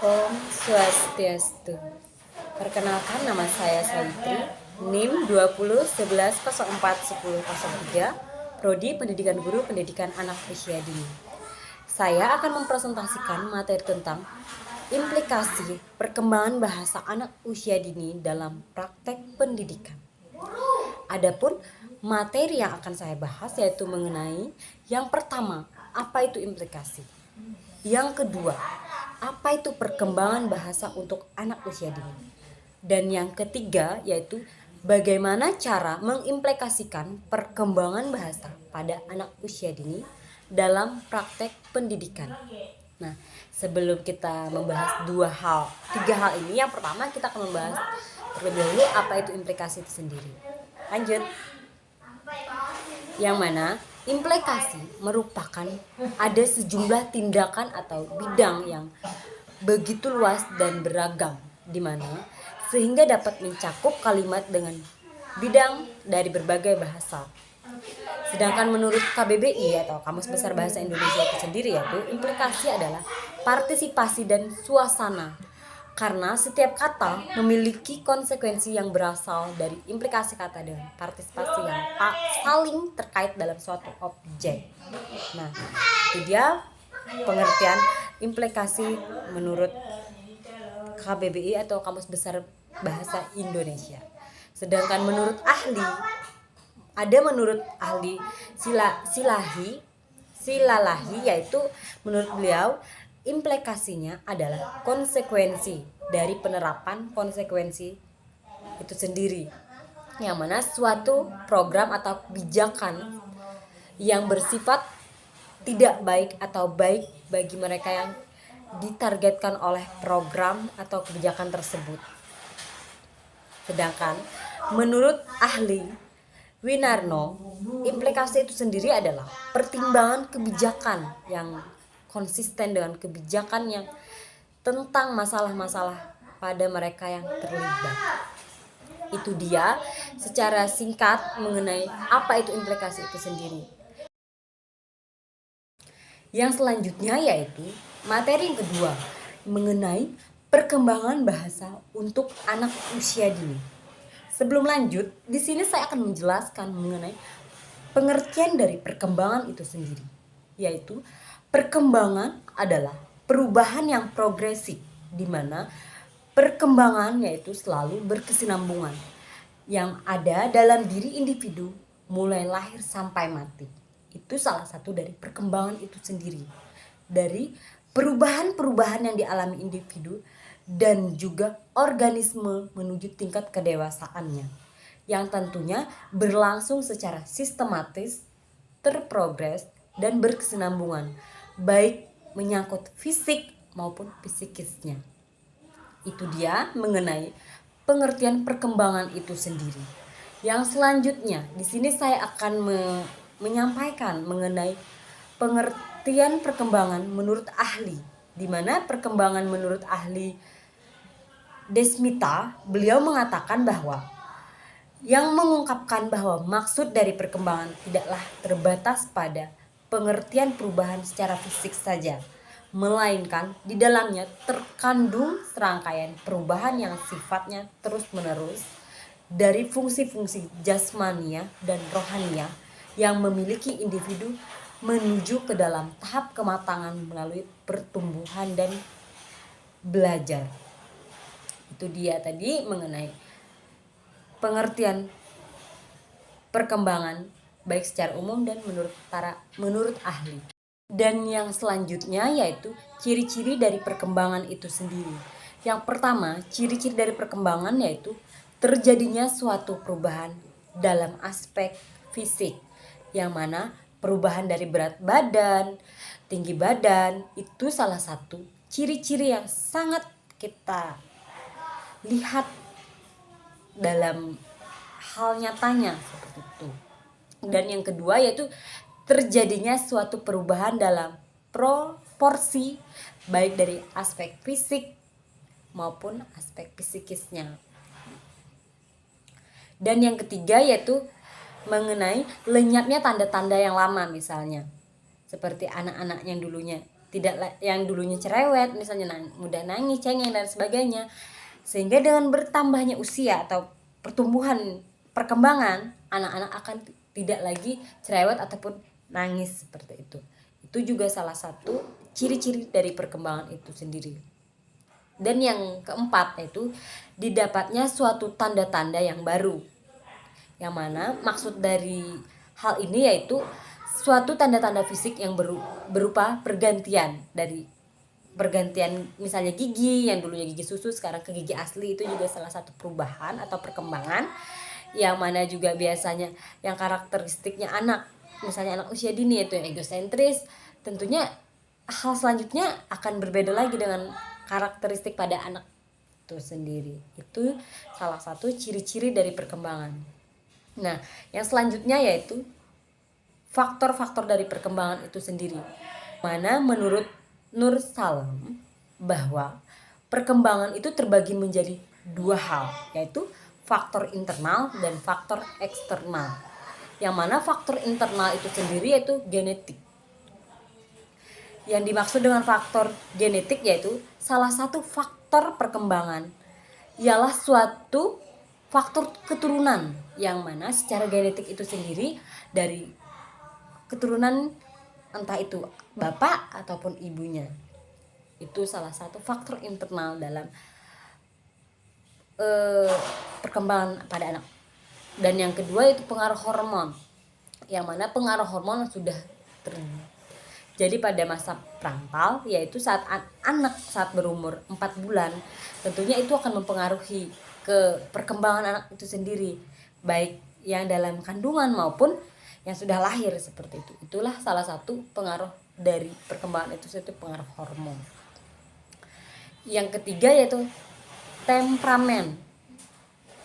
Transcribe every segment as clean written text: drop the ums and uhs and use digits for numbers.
Om Swastiastu. Perkenalkan, nama saya Sawitri, NIM 2011041003, Prodi Pendidikan Guru Pendidikan Anak Usia Dini. Saya akan mempresentasikan materi tentang implikasi perkembangan bahasa anak usia dini dalam praktek pendidikan. Adapun materi yang akan saya bahas yaitu mengenai yang pertama, apa itu implikasi? Yang kedua, apa itu perkembangan bahasa untuk anak usia dini? Dan yang ketiga yaitu bagaimana cara mengimplikasikan perkembangan bahasa pada anak usia dini dalam praktek pendidikan. Nah, sebelum kita membahas tiga hal ini, yang pertama kita akan membahas terlebih dahulu apa itu implikasi itu sendiri. Lanjut. Yang mana implikasi merupakan ada sejumlah tindakan atau bidang yang begitu luas dan beragam, di mana sehingga dapat mencakup kalimat dengan bidang dari berbagai bahasa. Sedangkan menurut KBBI atau Kamus Besar Bahasa Indonesia itu sendiri, yaitu implikasi adalah partisipasi dan suasana, karena setiap kata memiliki konsekuensi yang berasal dari implikasi kata dengan partisipasi yang saling terkait dalam suatu objek. Nah, itu dia pengertian implikasi menurut KBBI atau Kamus Besar Bahasa Indonesia. Sedangkan menurut ahli Silalahi, yaitu menurut beliau implikasinya adalah konsekuensi dari penerapan konsekuensi itu sendiri, yang mana suatu program atau kebijakan yang bersifat tidak baik atau baik bagi mereka yang ditargetkan oleh program atau kebijakan tersebut. Sedangkan menurut ahli Winarno, implikasi itu sendiri adalah pertimbangan kebijakan yang konsisten dengan kebijakan yang tentang masalah-masalah pada mereka yang terlibat. Itu dia secara singkat mengenai apa itu implikasi itu sendiri. Yang selanjutnya yaitu materi yang kedua mengenai perkembangan bahasa untuk anak usia dini. Sebelum lanjut, di sini saya akan menjelaskan mengenai pengertian dari perkembangan itu sendiri, yaitu perkembangan adalah perubahan yang progresif, di mana perkembangan yaitu selalu berkesinambungan yang ada dalam diri individu mulai lahir sampai mati. Itu salah satu dari perkembangan itu sendiri, dari perubahan-perubahan yang dialami individu dan juga organisme menuju tingkat kedewasaannya, yang tentunya berlangsung secara sistematis, terprogres, dan berkesinambungan, baik menyangkut fisik maupun psikisnya. Itu dia mengenai pengertian perkembangan itu sendiri. Yang selanjutnya, di sini saya akan menyampaikan mengenai pengertian perkembangan menurut ahli, di mana perkembangan menurut ahli Desmita, beliau mengatakan bahwa yang mengungkapkan bahwa maksud dari perkembangan tidaklah terbatas pada pengertian perubahan secara fisik saja, melainkan di dalamnya terkandung serangkaian perubahan yang sifatnya terus-menerus dari fungsi-fungsi jasmania dan rohania yang memiliki individu menuju ke dalam tahap kematangan melalui pertumbuhan dan belajar. Itu dia tadi mengenai pengertian perkembangan baik secara umum dan menurut ahli. Dan yang selanjutnya yaitu ciri-ciri dari perkembangan itu sendiri. Yang pertama, ciri-ciri dari perkembangan yaitu terjadinya suatu perubahan dalam aspek fisik, yang mana perubahan dari berat badan, tinggi badan itu salah satu ciri-ciri yang sangat kita lihat dalam hal nyatanya seperti itu. Dan yang kedua yaitu terjadinya suatu perubahan dalam proporsi baik dari aspek fisik maupun aspek psikisnya. Dan yang ketiga yaitu mengenai lenyapnya tanda-tanda yang lama, misalnya seperti anak-anak yang dulunya yang dulunya cerewet, misalnya mudah nangis, cengeng dan sebagainya. Sehingga dengan bertambahnya usia atau perkembangan, anak-anak akan tidak lagi cerewet ataupun nangis seperti itu. Itu juga salah satu ciri-ciri dari perkembangan itu sendiri. Dan yang keempat yaitu didapatnya suatu tanda-tanda yang baru. Yang mana maksud dari hal ini yaitu suatu tanda-tanda fisik yang berupa pergantian misalnya gigi yang dulunya gigi susu sekarang ke gigi asli. Itu juga salah satu perubahan atau perkembangan yang mana juga biasanya yang karakteristiknya anak, misalnya anak usia dini itu yang egosentris. Tentunya hal selanjutnya akan berbeda lagi dengan karakteristik pada anak itu sendiri. Itu salah satu ciri-ciri dari perkembangan. Nah, yang selanjutnya yaitu faktor-faktor dari perkembangan itu sendiri. Mana menurut Nur Salam bahwa perkembangan itu terbagi menjadi dua hal, yaitu faktor internal dan faktor eksternal. Yang mana faktor internal itu sendiri yaitu genetik. Yang dimaksud dengan faktor genetik yaitu salah satu faktor perkembangan ialah suatu faktor keturunan, yang mana secara genetik itu sendiri dari keturunan entah itu bapak ataupun ibunya. Itu salah satu faktor internal dalam perkembangan pada anak. Dan yang kedua itu pengaruh hormon, yang mana pengaruh hormon sudah terjadi pada masa perampal, yaitu saat anak saat berumur 4 bulan. Tentunya itu akan mempengaruhi ke perkembangan anak itu sendiri, baik yang dalam kandungan maupun yang sudah lahir seperti itu. Itulah salah satu pengaruh dari perkembangan itu, yaitu pengaruh hormon. Yang ketiga yaitu temperamen,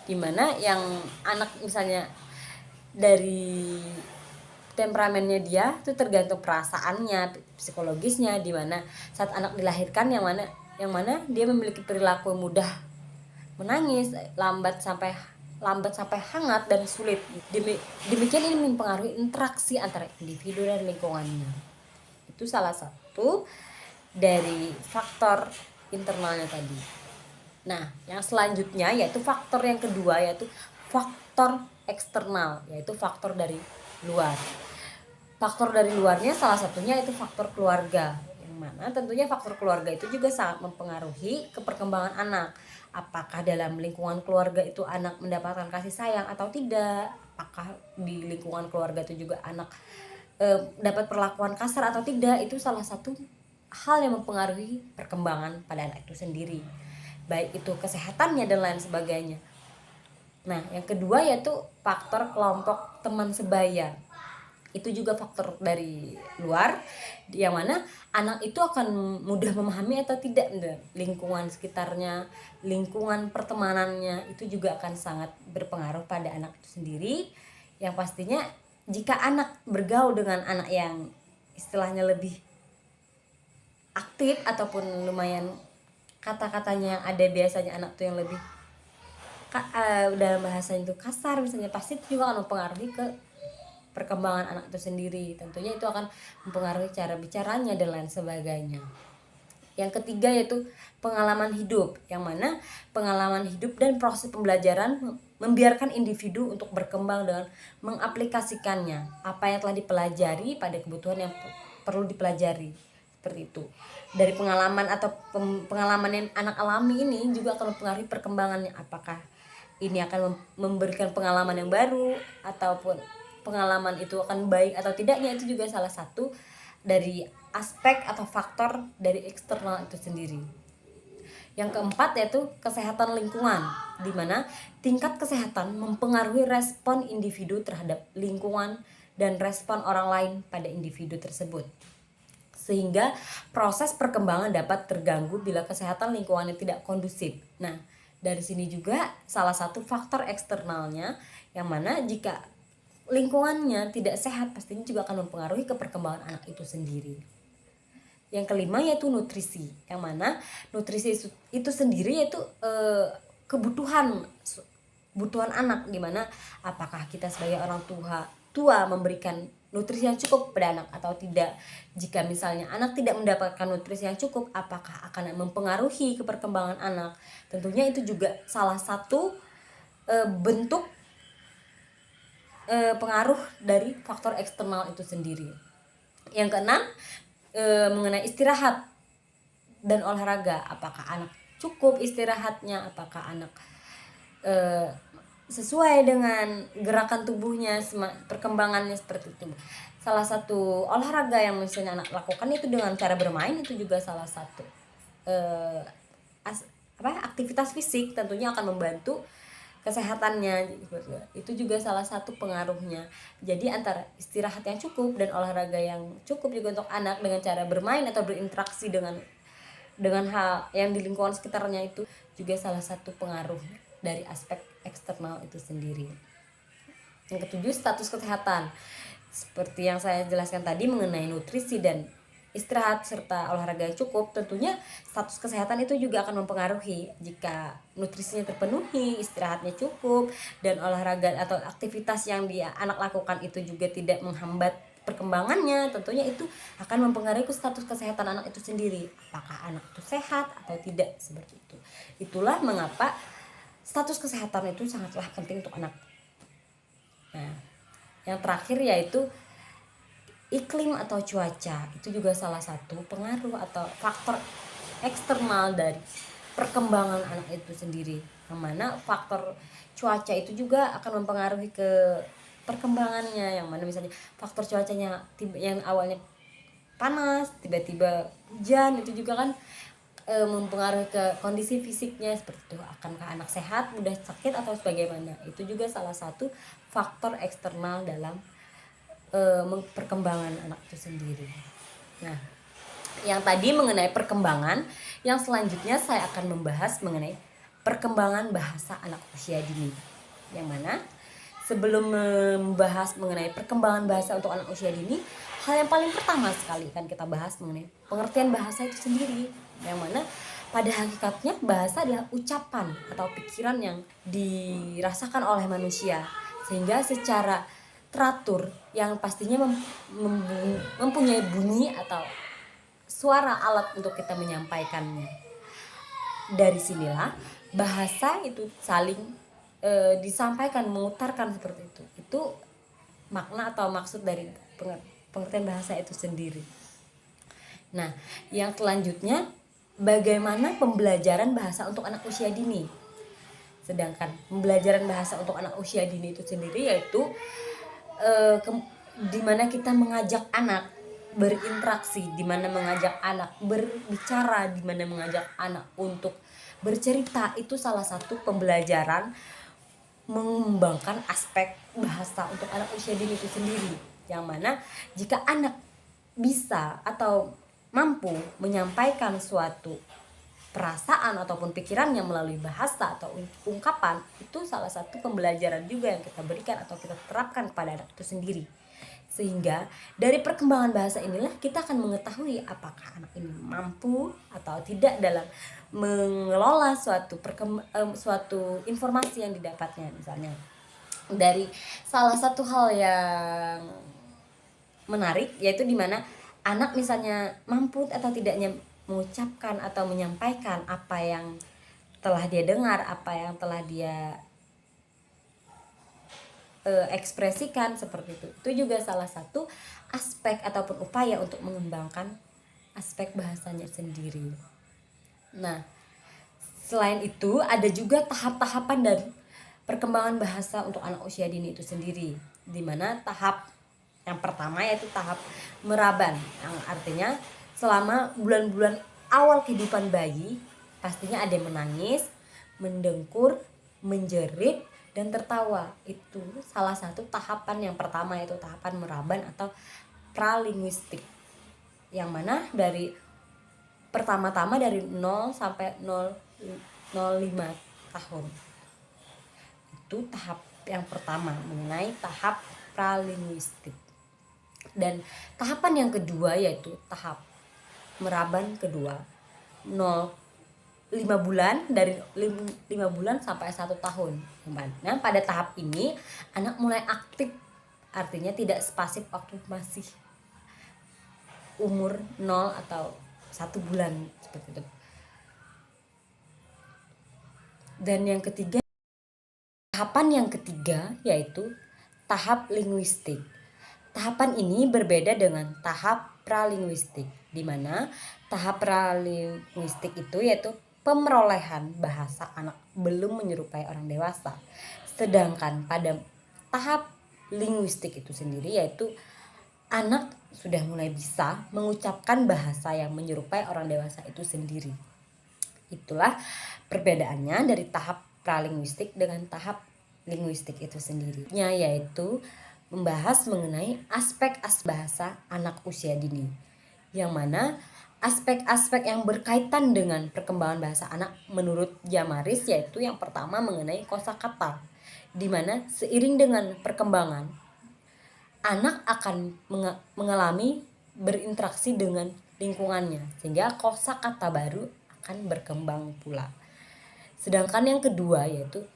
dimana yang anak misalnya dari temperamennya dia itu tergantung perasaannya, psikologisnya, dimana saat anak dilahirkan yang mana dia memiliki perilaku mudah menangis, lambat sampai hangat dan sulit. Demikian ini mempengaruhi interaksi antara individu dan lingkungannya. Itu salah satu dari faktor internalnya tadi. Nah, yang selanjutnya yaitu faktor yang kedua yaitu faktor eksternal, yaitu faktor dari luar. Faktor dari luarnya salah satunya itu faktor keluarga, yang mana tentunya faktor keluarga itu juga sangat mempengaruhi ke perkembangan anak. Apakah dalam lingkungan keluarga itu anak mendapatkan kasih sayang atau tidak? Apakah di lingkungan keluarga itu juga anak dapat perlakuan kasar atau tidak? Itu salah satu hal yang mempengaruhi perkembangan pada anak itu sendiri, baik itu kesehatannya dan lain sebagainya. Nah, yang kedua yaitu faktor kelompok teman sebaya. Itu juga faktor dari luar, yang mana anak itu akan mudah memahami atau tidak lingkungan sekitarnya, lingkungan pertemanannya. Itu juga akan sangat berpengaruh pada anak itu sendiri. Yang pastinya jika anak bergaul dengan anak yang istilahnya lebih aktif ataupun lumayan kata-katanya ada biasanya anak tuh yang lebih dalam bahasa itu kasar misalnya, pasti itu juga akan mempengaruhi ke perkembangan anak itu sendiri. Tentunya itu akan mempengaruhi cara bicaranya dan lain sebagainya. Yang ketiga yaitu pengalaman hidup, yang mana pengalaman hidup dan proses pembelajaran membiarkan individu untuk berkembang dengan mengaplikasikannya apa yang telah dipelajari pada kebutuhan yang perlu dipelajari. Seperti itu. Dari pengalaman atau pengalaman yang anak alami ini juga akan mempengaruhi perkembangannya. Apakah ini akan memberikan pengalaman yang baru ataupun pengalaman itu akan baik atau tidaknya, itu juga salah satu dari aspek atau faktor dari eksternal itu sendiri. Yang keempat yaitu kesehatan lingkungan, di mana tingkat kesehatan mempengaruhi respon individu terhadap lingkungan dan respon orang lain pada individu tersebut. Sehingga proses perkembangan dapat terganggu bila kesehatan lingkungannya tidak kondusif. Nah, dari sini juga salah satu faktor eksternalnya, yang mana jika lingkungannya tidak sehat pastinya juga akan mempengaruhi ke perkembangan anak itu sendiri. Yang kelima yaitu nutrisi, yang mana nutrisi itu sendiri yaitu kebutuhan anak, dimana apakah kita sebagai orang tua memberikan nutrisi yang cukup pada anak atau tidak. Jika misalnya anak tidak mendapatkan nutrisi yang cukup, apakah akan mempengaruhi ke perkembangan anak? Tentunya itu juga salah satu bentuk pengaruh dari faktor eksternal itu sendiri. Yang keenam, mengenai istirahat dan olahraga. Apakah anak cukup istirahatnya? Apakah anak sesuai dengan gerakan tubuhnya, perkembangannya seperti itu. Salah satu olahraga yang misalnya anak lakukan itu dengan cara bermain, itu juga salah satu aktivitas fisik, tentunya akan membantu kesehatannya. Itu juga salah satu pengaruhnya. Jadi antara istirahat yang cukup dan olahraga yang cukup juga untuk anak dengan cara bermain atau berinteraksi dengan hal yang di lingkungan sekitarnya, itu juga salah satu pengaruh dari aspek eksternal itu sendiri. Yang ketujuh, status kesehatan. Seperti yang saya jelaskan tadi mengenai nutrisi dan istirahat serta olahraga yang cukup, tentunya status kesehatan itu juga akan mempengaruhi. Jika nutrisinya terpenuhi, istirahatnya cukup, dan olahraga atau aktivitas yang dia anak lakukan itu juga tidak menghambat perkembangannya, tentunya itu akan mempengaruhi status kesehatan anak itu sendiri. Apakah anak itu sehat atau tidak, seperti itu. Itulah mengapa status kesehatan itu sangatlah penting untuk anak. Nah, yang terakhir yaitu iklim atau cuaca. Itu juga salah satu pengaruh atau faktor eksternal dari perkembangan anak itu sendiri. Yang mana faktor cuaca itu juga akan mempengaruhi ke perkembangannya. Yang mana misalnya faktor cuacanya yang awalnya panas, tiba-tiba hujan, itu juga kan mempengaruhi ke kondisi fisiknya seperti itu. Akankah anak sehat, mudah sakit atau sebagaimana? Itu juga salah satu faktor eksternal dalam perkembangan anak itu sendiri. Nah, yang tadi mengenai perkembangan, yang selanjutnya saya akan membahas mengenai perkembangan bahasa anak usia dini. Yang mana sebelum membahas mengenai perkembangan bahasa untuk anak usia dini, hal yang paling pertama sekali kan kita bahas mengenai pengertian bahasa itu sendiri. Yang mana pada hakikatnya bahasa adalah ucapan atau pikiran yang dirasakan oleh manusia, sehingga secara teratur yang pastinya mempunyai bunyi atau suara alat untuk kita menyampaikannya. Dari sinilah bahasa itu saling disampaikan, mengutarkan seperti itu. Itu makna atau maksud dari pengertian bahasa itu sendiri. Nah, yang selanjutnya, bagaimana pembelajaran bahasa untuk anak usia dini. Sedangkan pembelajaran bahasa untuk anak usia dini itu sendiri yaitu dimana kita mengajak anak berinteraksi, dimana mengajak anak berbicara, dimana mengajak anak untuk bercerita. Itu salah satu pembelajaran mengembangkan aspek bahasa untuk anak usia dini itu sendiri. Yang mana jika anak bisa atau mampu menyampaikan suatu perasaan ataupun pikirannya melalui bahasa atau ungkapan, itu salah satu pembelajaran juga yang kita berikan atau kita terapkan kepada anak itu sendiri. Sehingga dari perkembangan bahasa inilah kita akan mengetahui apakah anak ini mampu atau tidak dalam mengelola suatu informasi yang didapatnya. Misalnya dari salah satu hal yang menarik yaitu dimana anak misalnya mampu atau tidaknya mengucapkan atau menyampaikan apa yang telah dia dengar, apa yang telah dia ekspresikan seperti itu. Itu juga salah satu aspek ataupun upaya untuk mengembangkan aspek bahasanya sendiri. Nah, selain itu ada juga tahap-tahapan dari perkembangan bahasa untuk anak usia dini itu sendiri, di mana tahap yang pertama yaitu tahap meraban, yang artinya selama bulan-bulan awal kehidupan bayi pastinya ada yang menangis, mendengkur, menjerit, dan tertawa. Itu salah satu tahapan yang pertama yaitu tahapan meraban atau pralinguistik, yang mana dari pertama-tama dari 0 sampai 0,05 tahun. Itu tahap yang pertama mengenai tahap pralinguistik. Dan tahapan yang kedua yaitu tahap meraban kedua, 5 bulan, dari 5 bulan sampai 1 tahun. Nah, pada tahap ini anak mulai aktif artinya tidak spasif waktu masih umur 0 atau 1 bulan seperti itu. Dan tahapan yang ketiga yaitu tahap linguistik. Tahapan ini berbeda dengan tahap pralinguistik, di mana tahap pralinguistik itu yaitu pemerolehan bahasa anak belum menyerupai orang dewasa. Sedangkan pada tahap linguistik itu sendiri yaitu anak sudah mulai bisa mengucapkan bahasa yang menyerupai orang dewasa itu sendiri. Itulah perbedaannya dari tahap pralinguistik dengan tahap linguistik itu sendiri. Yaitu membahas mengenai aspek-aspek bahasa anak usia dini, yang mana aspek-aspek yang berkaitan dengan perkembangan bahasa anak menurut Jamaris yaitu yang pertama mengenai kosakata, di mana seiring dengan perkembangan anak akan mengalami berinteraksi dengan lingkungannya sehingga kosakata baru akan berkembang pula. Sedangkan yang kedua yaitu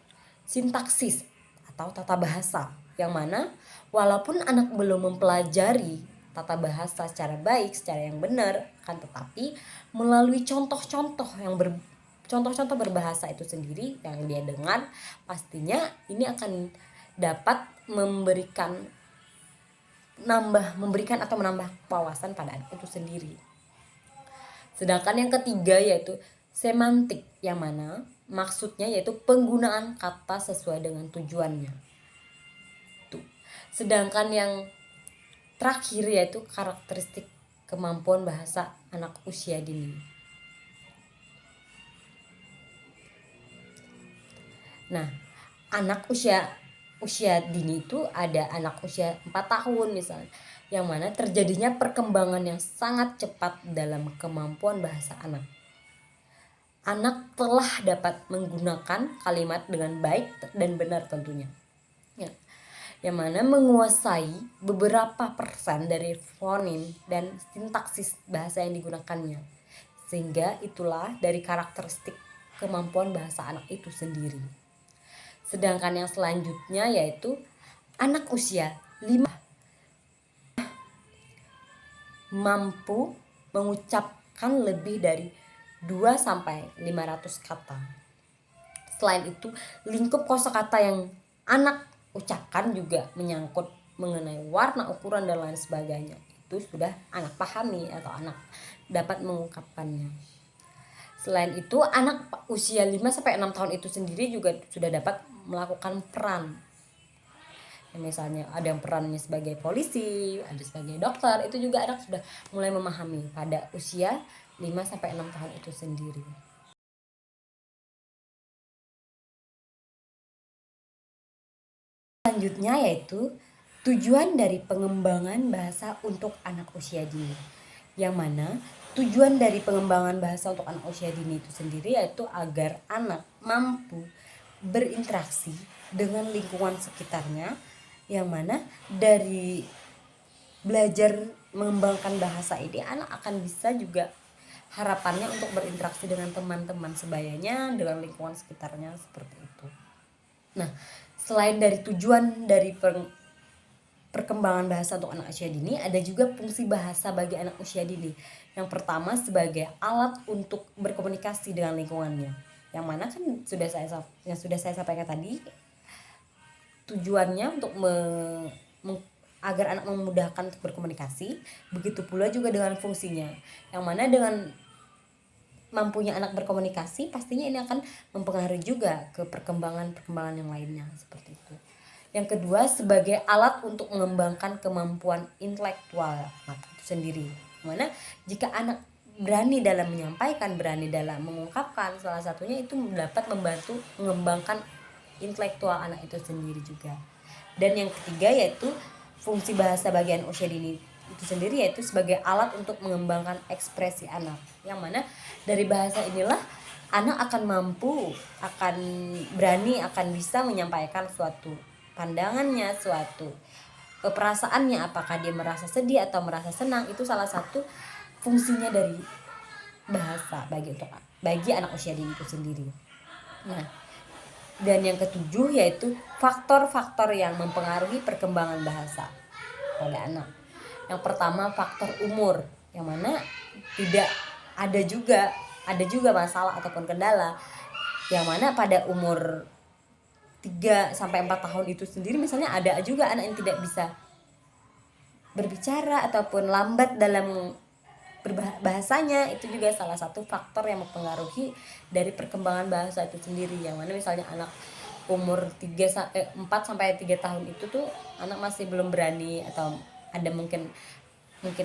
sintaksis atau tata bahasa, yang mana walaupun anak belum mempelajari tata bahasa secara baik, secara yang benar, akan tetapi melalui contoh-contoh berbahasa itu sendiri yang dia dengar, pastinya ini akan dapat memberikan atau menambah wawasan pada anak itu sendiri. Sedangkan yang ketiga yaitu semantik, yang mana maksudnya yaitu penggunaan kata sesuai dengan tujuannya. Sedangkan yang terakhir yaitu karakteristik kemampuan bahasa anak usia dini. Nah, anak usia dini itu ada anak usia 4 tahun misalnya, yang mana terjadinya perkembangan yang sangat cepat dalam kemampuan bahasa anak. Anak telah dapat menggunakan kalimat dengan baik dan benar tentunya, yang mana menguasai beberapa persen dari fonim dan sintaksis bahasa yang digunakannya, sehingga itulah dari karakteristik kemampuan bahasa anak itu sendiri. Sedangkan yang selanjutnya yaitu anak usia 5 mampu mengucapkan lebih dari 2-500 kata. Selain itu, lingkup kosakata yang anak ucapkan juga menyangkut mengenai warna, ukuran, dan lain sebagainya. Itu sudah anak pahami atau anak dapat mengungkapkannya. Selain itu, anak usia 5-6 tahun itu sendiri juga sudah dapat melakukan peran. Misalnya ada yang perannya sebagai polisi, ada sebagai dokter, itu juga anak sudah mulai memahami pada usia 5-6 tahun itu sendiri. Selanjutnya yaitu tujuan dari pengembangan bahasa untuk anak usia dini, yang mana tujuan dari pengembangan bahasa untuk anak usia dini itu sendiri yaitu agar anak mampu berinteraksi dengan lingkungan sekitarnya, yang mana dari belajar mengembangkan bahasa ini anak akan bisa juga harapannya untuk berinteraksi dengan teman-teman sebayanya, dengan lingkungan sekitarnya seperti itu. Nah, selain dari tujuan dari perkembangan bahasa untuk anak usia dini, ada juga fungsi bahasa bagi anak usia dini. Yang pertama sebagai alat untuk berkomunikasi dengan lingkungannya, yang mana kan sudah saya sampaikan tadi, tujuannya untuk agar anak memudahkan untuk berkomunikasi. Begitu pula juga dengan fungsinya, yang mana dengan mampunya anak berkomunikasi pastinya ini akan mempengaruhi juga ke perkembangan yang lainnya seperti itu. Yang kedua sebagai alat untuk mengembangkan kemampuan intelektual anak itu sendiri, mana jika anak berani dalam menyampaikan, berani dalam mengungkapkan, salah satunya itu dapat membantu mengembangkan intelektual anak itu sendiri juga. Dan yang ketiga yaitu fungsi bahasa bagian usia dini itu sendiri yaitu sebagai alat untuk mengembangkan ekspresi anak, yang mana dari bahasa inilah anak akan mampu, akan berani, akan bisa menyampaikan suatu pandangannya, suatu perasaannya, apakah dia merasa sedih atau merasa senang. Itu salah satu fungsinya dari bahasa bagi anak usia dini itu sendiri. Nah, Dan yang ketujuh yaitu faktor-faktor yang mempengaruhi perkembangan bahasa pada anak. Yang pertama faktor umur, yang mana tidak ada juga masalah ataupun kendala yang mana pada umur 3 sampai 4 tahun itu sendiri misalnya ada juga anak yang tidak bisa berbicara ataupun lambat dalam bahasanya. Itu juga salah satu faktor yang mempengaruhi dari perkembangan bahasa itu sendiri, yang mana misalnya anak umur 4 sampai 3 tahun itu tuh anak masih belum berani atau ada mungkin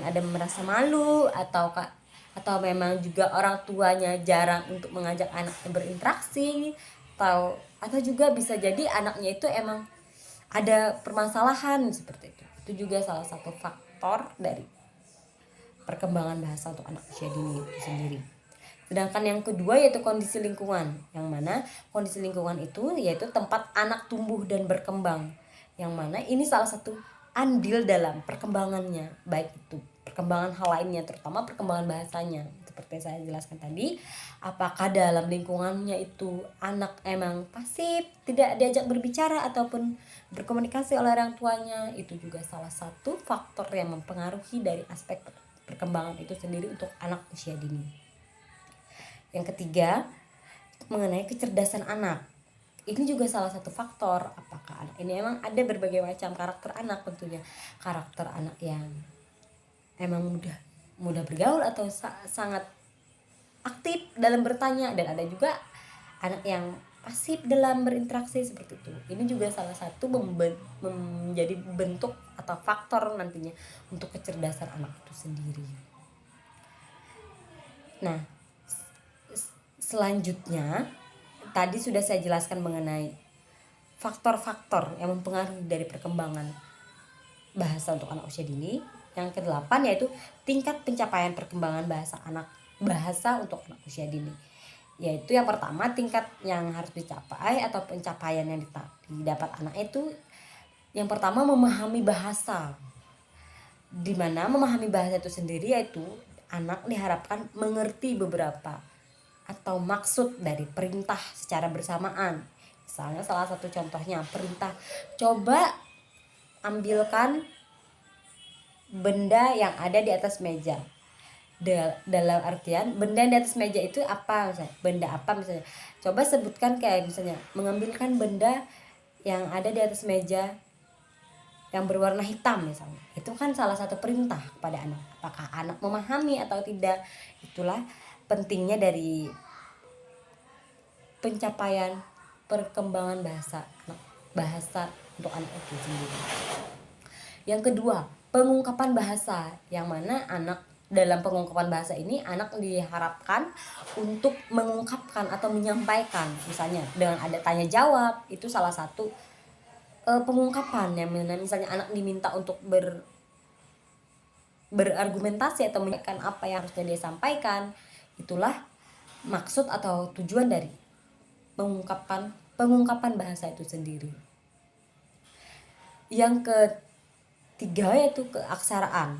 ada merasa malu atau memang juga orang tuanya jarang untuk mengajak anaknya berinteraksi, atau juga bisa jadi anaknya itu emang ada permasalahan seperti itu. Itu juga salah satu faktor dari perkembangan bahasa untuk anak usia dini itu sendiri. Sedangkan yang kedua yaitu kondisi lingkungan, yang mana kondisi lingkungan itu yaitu tempat anak tumbuh dan berkembang, yang mana ini salah satu andil dalam perkembangannya, baik itu perkembangan hal lainnya, terutama perkembangan bahasanya. Seperti saya jelaskan tadi, apakah dalam lingkungannya itu anak emang pasif, tidak diajak berbicara ataupun berkomunikasi oleh orang tuanya, itu juga salah satu faktor yang mempengaruhi dari aspek perkembangan itu sendiri untuk anak usia dini. Yang ketiga, mengenai kecerdasan anak. Ini juga salah satu faktor, apakah anak ini emang ada berbagai macam karakter anak, tentunya karakter anak yang emang mudah bergaul atau sangat aktif dalam bertanya, dan ada juga anak yang pasif dalam berinteraksi seperti itu. Ini juga salah satu menjadi bentuk atau faktor nantinya untuk kecerdasan anak itu sendiri. Nah, selanjutnya tadi sudah saya jelaskan mengenai faktor-faktor yang mempengaruhi dari perkembangan bahasa untuk anak usia dini. Yang ke-8 yaitu tingkat pencapaian perkembangan bahasa untuk anak usia dini. Yaitu yang pertama, tingkat yang harus dicapai atau pencapaian yang didapat anak itu yang pertama memahami bahasa. Dimana memahami bahasa itu sendiri yaitu anak diharapkan mengerti beberapa atau maksud dari perintah secara bersamaan. Misalnya salah satu contohnya perintah, coba ambilkan benda yang ada di atas meja. Dalam artian benda di atas meja itu apa, misalnya benda apa, misalnya coba sebutkan, kayak misalnya mengambilkan benda yang ada di atas meja yang berwarna hitam misalnya. Itu kan salah satu perintah kepada anak. Apakah anak memahami atau tidak? Itulah pentingnya dari pencapaian perkembangan bahasa untuk anak itu sendiri. Yang kedua, pengungkapan bahasa, yang mana anak dalam pengungkapan bahasa ini anak diharapkan untuk mengungkapkan atau menyampaikan, misalnya dengan ada tanya jawab, itu salah satu pengungkapan, yang mana misalnya anak diminta untuk berargumentasi atau menyampaikan apa yang harusnya dia sampaikan. Itulah maksud atau tujuan dari pengungkapan bahasa itu sendiri. Yang ketiga yaitu keaksaraan.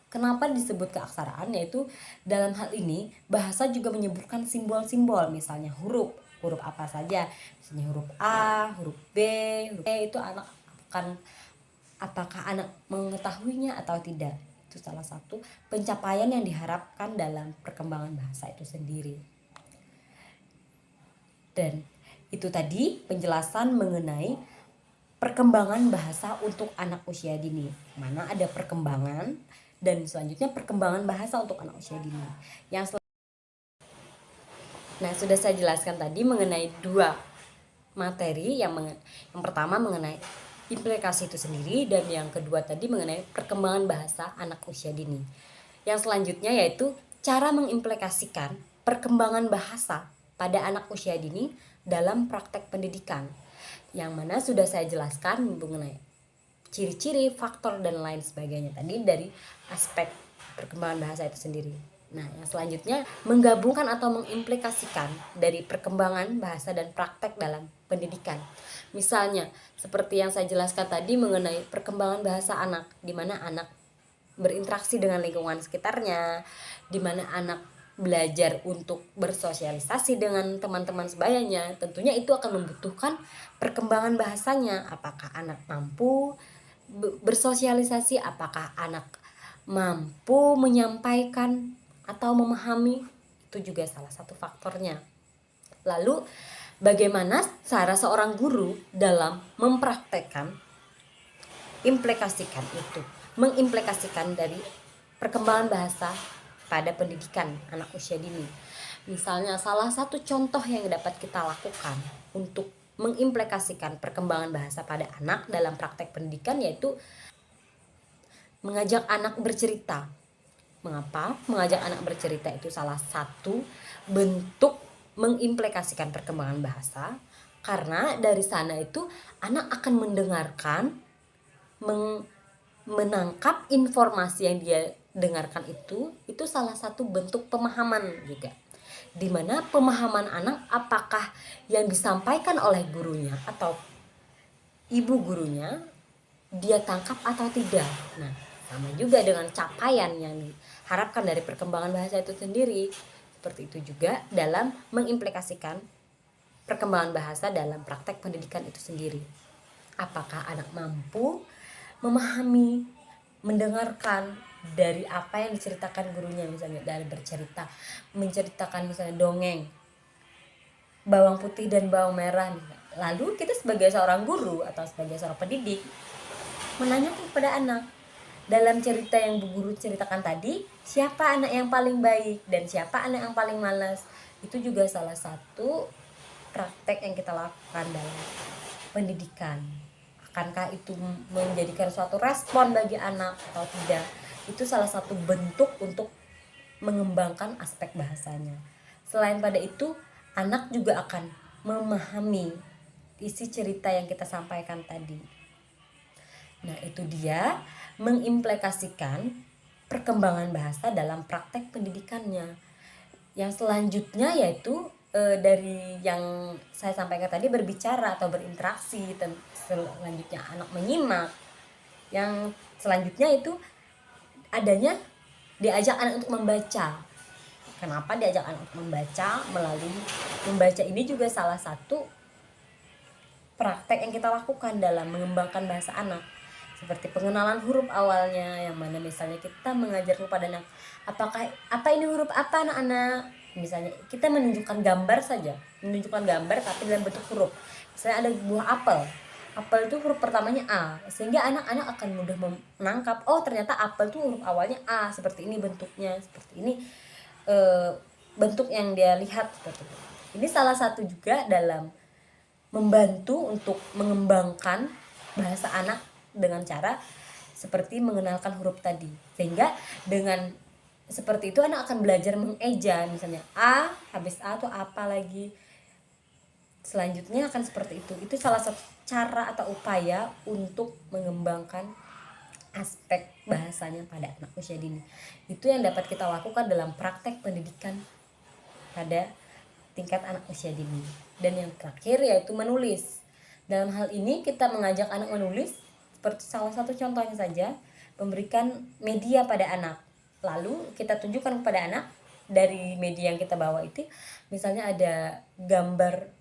Kenapa disebut keaksaraan? Yaitu dalam hal ini bahasa juga menyebutkan simbol-simbol, misalnya huruf apa saja, misalnya huruf A, huruf B, huruf E, itu apakah anak mengetahuinya atau tidak. Itu salah satu pencapaian yang diharapkan dalam perkembangan bahasa itu sendiri. Dan itu tadi penjelasan mengenai perkembangan bahasa untuk anak usia dini, mana ada perkembangan dan selanjutnya perkembangan bahasa untuk anak usia dini. Nah, sudah saya jelaskan tadi mengenai dua materi, yang pertama mengenai implikasi itu sendiri, dan yang kedua tadi mengenai perkembangan bahasa anak usia dini. Yang selanjutnya yaitu cara mengimplikasikan perkembangan bahasa pada anak usia dini dalam praktek pendidikan, yang mana sudah saya jelaskan mengenai ciri-ciri, faktor, dan lain sebagainya tadi dari aspek perkembangan bahasa itu sendiri. Nah, yang selanjutnya menggabungkan atau mengimplikasikan dari perkembangan bahasa dan praktek dalam pendidikan. Misalnya seperti yang saya jelaskan tadi mengenai perkembangan bahasa anak, di mana anak berinteraksi dengan lingkungan sekitarnya, di mana anak belajar untuk bersosialisasi dengan teman-teman sebayanya, tentunya itu akan membutuhkan perkembangan bahasanya. Apakah anak mampu bersosialisasi, apakah anak mampu menyampaikan atau memahami, itu juga salah satu faktornya. Lalu bagaimana cara seorang guru dalam mengimplikasikan dari perkembangan bahasa pada pendidikan anak usia dini. Misalnya salah satu contoh yang dapat kita lakukan untuk mengimplikasikan perkembangan bahasa pada anak dalam praktek pendidikan yaitu mengajak anak bercerita. Mengapa? Mengajak anak bercerita itu salah satu bentuk mengimplikasikan perkembangan bahasa, karena dari sana itu anak akan mendengarkan, menangkap informasi yang dia dengarkan itu salah satu bentuk pemahaman juga, dimana pemahaman anak apakah yang disampaikan oleh gurunya atau ibu gurunya dia tangkap atau tidak. Nah, sama juga dengan capaian yang diharapkan dari perkembangan bahasa itu sendiri. Seperti itu juga dalam mengimplikasikan perkembangan bahasa dalam praktek pendidikan itu sendiri. Apakah anak mampu memahami, mendengarkan dari apa yang diceritakan gurunya, misalnya dari bercerita, menceritakan misalnya dongeng bawang putih dan bawang merah. Lalu kita sebagai seorang guru atau sebagai seorang pendidik menanyakan kepada anak, dalam cerita yang bu guru ceritakan tadi, siapa anak yang paling baik dan siapa anak yang paling malas. Itu juga salah satu praktek yang kita lakukan dalam pendidikan. Akankah itu menjadikan suatu respon bagi anak atau tidak? Itu salah satu bentuk untuk mengembangkan aspek bahasanya. Selain pada itu, anak juga akan memahami isi cerita yang kita sampaikan tadi. Nah, itu dia mengimplikasikan perkembangan bahasa dalam praktek pendidikannya. Yang selanjutnya yaitu dari yang saya sampaikan tadi, berbicara atau berinteraksi. Selanjutnya anak menyimak. Yang selanjutnya itu adanya diajak anak untuk membaca. Kenapa diajak anak untuk membaca? Melalui membaca ini juga salah satu praktek yang kita lakukan dalam mengembangkan bahasa anak, seperti pengenalan huruf awalnya, yang mana misalnya kita mengajar kepada anak apa ini huruf apa anak-anak. Misalnya kita menunjukkan gambar saja, menunjukkan gambar tapi dalam bentuk huruf. Misalnya ada buah apel itu huruf pertamanya A, sehingga anak-anak akan mudah menangkap, oh ternyata apel itu huruf awalnya A, seperti ini bentuknya, seperti ini bentuk yang dia lihat. Seperti itu. Ini salah satu juga dalam membantu untuk mengembangkan bahasa anak dengan cara seperti mengenalkan huruf tadi, sehingga dengan seperti itu anak akan belajar mengeja, misalnya A, habis A tuh apa lagi, selanjutnya akan seperti itu. Itu salah satu cara atau upaya untuk mengembangkan aspek bahasanya pada anak usia dini. Itu yang dapat kita lakukan dalam praktek pendidikan pada tingkat anak usia dini. Dan yang terakhir yaitu menulis. Dalam hal ini kita mengajak anak menulis, seperti salah satu contohnya saja, memberikan media pada anak. Lalu kita tunjukkan kepada anak dari media yang kita bawa itu, misalnya ada gambar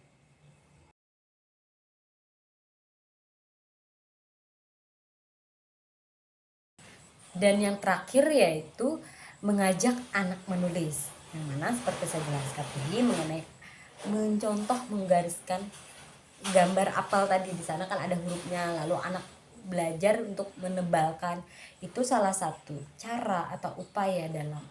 dan yang terakhir yaitu mengajak anak menulis, yang mana seperti saya jelaskan tadi mengenai mencontoh menggariskan gambar apel tadi. Di sana kan ada hurufnya, lalu anak belajar untuk menebalkan. Itu salah satu cara atau upaya dalam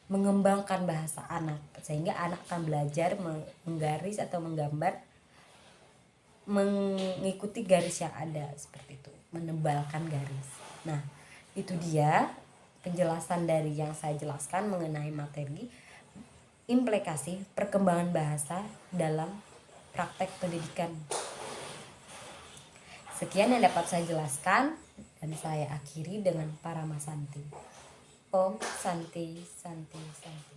mengembangkan bahasa anak, sehingga anak akan belajar menggaris atau menggambar mengikuti garis yang ada, seperti itu, menebalkan garis. Nah, itu dia penjelasan dari yang saya jelaskan mengenai materi implikasi perkembangan bahasa dalam praktek pendidikan. Sekian yang dapat saya jelaskan dan saya akhiri dengan Paramasanti. Om Santi Santi Santi.